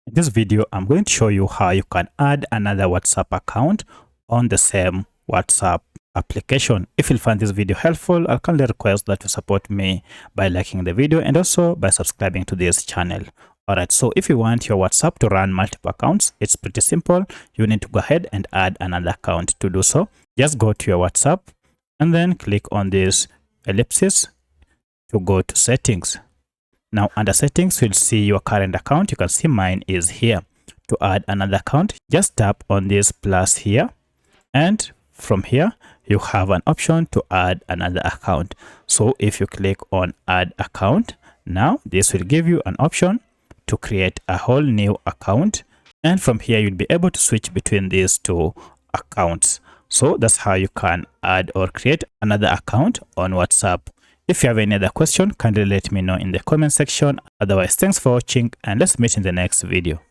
In this video, I'm going to show you how you can add another WhatsApp account on the same WhatsApp application. If you find this video helpful, I'll kindly request that you support me by liking the video and also by subscribing to this channel. Alright, so if you want your WhatsApp to run multiple accounts, it's pretty simple. You need to go ahead and add another account. To do so, just go to your WhatsApp and then click on this ellipsis to go to settings. Now under settings, you'll see your current account. You can see mine is here. To add another account, just tap on this plus here, and from here you have an option to add another account. So if you click on add account, now this will give you an option to create a whole new account, and from here you'll be able to switch between these two accounts. So that's how you can add or create another account on WhatsApp. If you have any other question, kindly let me know in the comment section. Otherwise, thanks for watching and let's meet in the next video.